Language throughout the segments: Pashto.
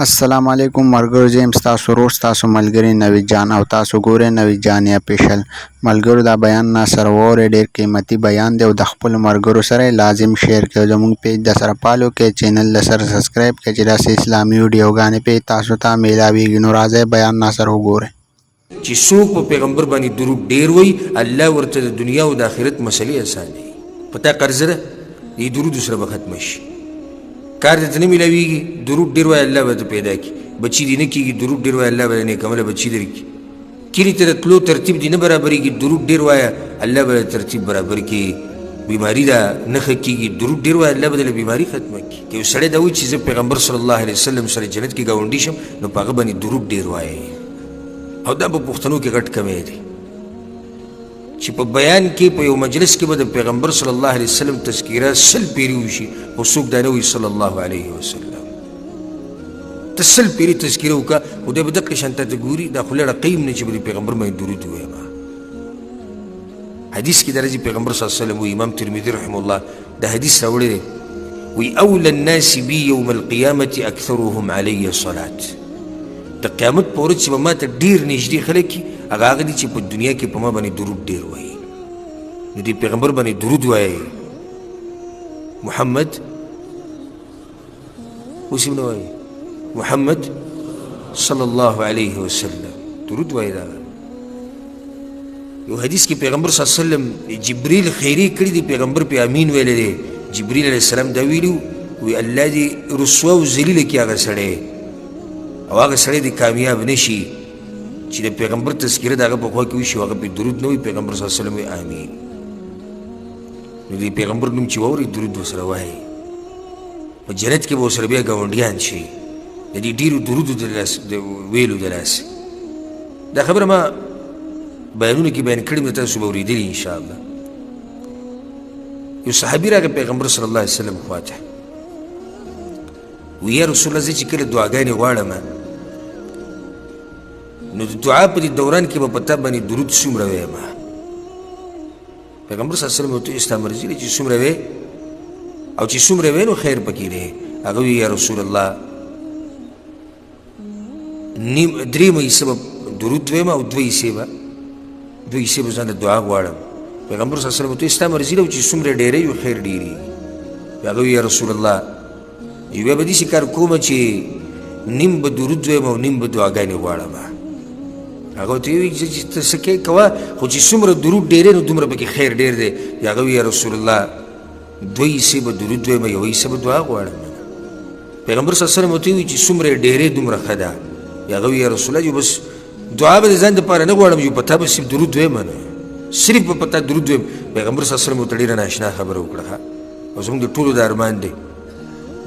السلام علیکم مرګرو زم تاسو ورور تاسو ملګری نوید جان او تاسو ګورئ نوید جان اپیشل ملګرو دا بیان ناصر وره ډیر قیمتي بیان دی او د خپل مرګرو سره لازم شیر کړئ زموږ پیج د سره فالو کې چینل د سره سبسکرایب کړئ چې دا اسلامي ویډیوګانې په تاسو ته میلاویږي نو راځي بیان ناصر وګورئ چې څوک په پیغمبر باندې درود ډیر وای الله ورته د دنیا او د آخرت مسلې اسانه پتا قرض ده دې درود سره به ختم شي کار دې نه ملاویږي درود ډیر وای الله به پیدا کی بچی دې نه کیږي درود ډیر وای الله به نه کومه بچی درکې کلی تر تلو ترتیب دې نه برابرېږي درود ډیر وای الله به ترتیب برابر کی بیماری دا نه کیږي درود ډیر وای الله به بیماری ختمه کی یو سړی دا وایي چې پیغمبر صلی الله علیه وسلم سره جنت کې گاونډي شم نو پاغه باندې درود ډیر وای او دا په پښتنو کې غټ کمې دي چې په بیان کې په یو مجلس کې به د پیغمبر صلی الله علیه وسلم تذکیره سل پیری وشي او څوک دا نه وي صلی الله علیه وسلم ته سل پیری تذکیره وکړه او د بدقه شانته ته ګوري دا خو لړ قیم نه چې د پیغمبر باندې درود وایي حدیث کې درځي پیغمبر صلی الله علیه وسلم او امام ترمذی رحم الله دا حدیث راوړی وی اول الناس بي يوم القيامه اكثرهم علي صلاه د قیامت په ورځ چې به ما ته ډېر نږدې خلک هغه هغه دي چې په دنیا کې په ما باندې درود ډېر وایي نو دې پیغمبر باندې درود وایي محمد اوس یې نه وایي محمد صلی الله علیه وسلم درود وایي دا یو حدیث کې پیغمبر صلی الله علیه وسلم جبریل خیری کړي دي پیغمبر په امین ویلی دی جبریل علیه السلام دا ویلي وی الله دې رسوا او ذلیله کړي هغه سړی او هغه سړی د کامیاب نشي چې د پیغمبر تذکیره د هغه په خوا کې وشي هغه پې درود نه وي پیغمبر صلی الله علیه وسلم وایي امین نو د پیغمبر نوم چې واوري درود ورسره وایي په جنت کې به ورسره بیا ګاونډیان شي د دې ډېرو درودو د ویلو د لاسه دا خبره ما بیانونه کې بیان کړې مې تاسو به اورېدلي انشاءالله یو صحابي راغی پیغمبر صلی الله علیه وسلم خواته وی یا رسول الله زه چې کله دعاګانې غواړم نو د دعا په دې دوران کې به په تا باندې درود څومره ویم پیغمبر صلی الله علیه وسلم ورته ستا مرضي دی چې څومره وی او چې څومره وی نو خیر پکې دی هغه وی یا رسول الله درېیمه حصه به درود ویم او دوه حصې به ځان د دعا غواړم پیغمبر صلی الله علیه وسلم ورته ستا مرضي دی چې څومره ډېری وي خیر ډېري هغه وی یا رسول الله یو به داسې کار کومه چې نیم به درود ویم او نیم به دعاګانې غواړم هغه ورته وایي چې ته څه کوې کوه خو چې څومره درود ډېری نو دومره پکې خیر ډېر دی هغه وایي یا رسول الله دوه حصې به درود ویم یوه حصه به دعا غواړم پیغمبر صلی الله علیه وسلم ورته وایي چې څومره ډېری دومره ښه ده هغه وایي یا رسول الله جو بس دعا به د ځان دپاره نه غواړم جو په تا به صرف درود ویم نه صرف به په تا درود ویم پیغمبر صلی الله علیه وسلم ورته ډېره ناشنا خبره وکړه او زموږ د ټولو د ارمان دی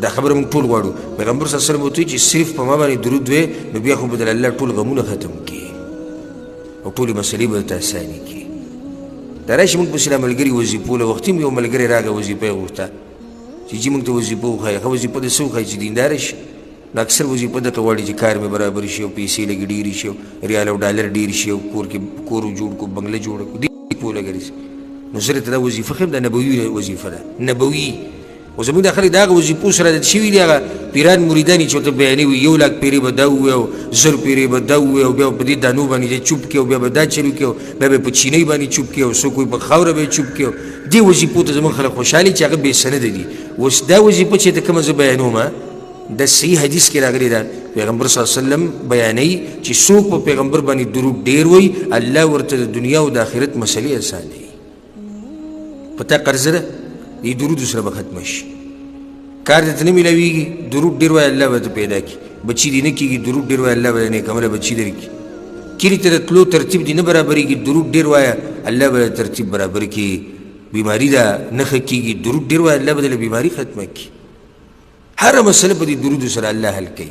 دا خبره موږ ټول غواړو پیغمبر صلی الله علیه وسلم ورته وایي چې صرف په ما باندې درود وی نو بیا خو به د الله ټول غمونه ختم کړي او ټولې مسلې به درته اساني کړي دا راشي موږ پسې دا ملګري وظیفو له وختي یو ملګری راغی وظیفه یې غوښته چې جي موږ ته وظیفه وښایي هغه وظیفه دې څه وښایي چې دینداره شي نو اکثر وظیفه دته غواړي چې کار مې برابر شي او پیسې لږې ډېرې شي ریال او ډالر ډېر شي او کور جوړ کړو بنګله جوړ کړو دې پوه لګري نو زه درته دا وظیفه ښیم دا نبوي وظیفه ده نبوي او زموږ دا خلک د هغه وظیفو سره عادت شوي دي هغه پیران مریدان یې چې ورته بیانوي 1 لاک پیرې به دا ووایي او 1000 پیرې به دا ووایي او بیا په دې دانو باندې چوپ کړي او بیا به دا چلو کړي او بیا به په چینۍ باندې چوپ کړي او څوک وایي په خاوره به یې چوپ کړي دې وظیفو ته زموږ خلک خوشحالي چې هغه بې سنده دي اوس دا وظیفه چې ته کومه زه بیانوم دا صحیح حدیث کې راغلی ده پیغمبر صلی الله علیه وسلم بیانوي چې څوک په پیغمبر باندې درود ډېر وایي الله ورته د دنیا او د آخرت مسلې اسانوي په تا قرض ده دې درودو سره به ختمه شي کار دې ته نه میلاویږي درود ډېر وایي الله به ته پیدا کړي بچي دې نه کېږي درود ډېر وایي الله به نیکمره بچي درکړي کلي ته د تلو ترتیب دې نه برابرېږي درود ډېر وایه الله به ترتیب برابر کړي بیماري ده نه ښه کېږي درود ډېر وایه الله به دله بیماري ختمه کړي هره مسله په دې درودو سره الله حل کوي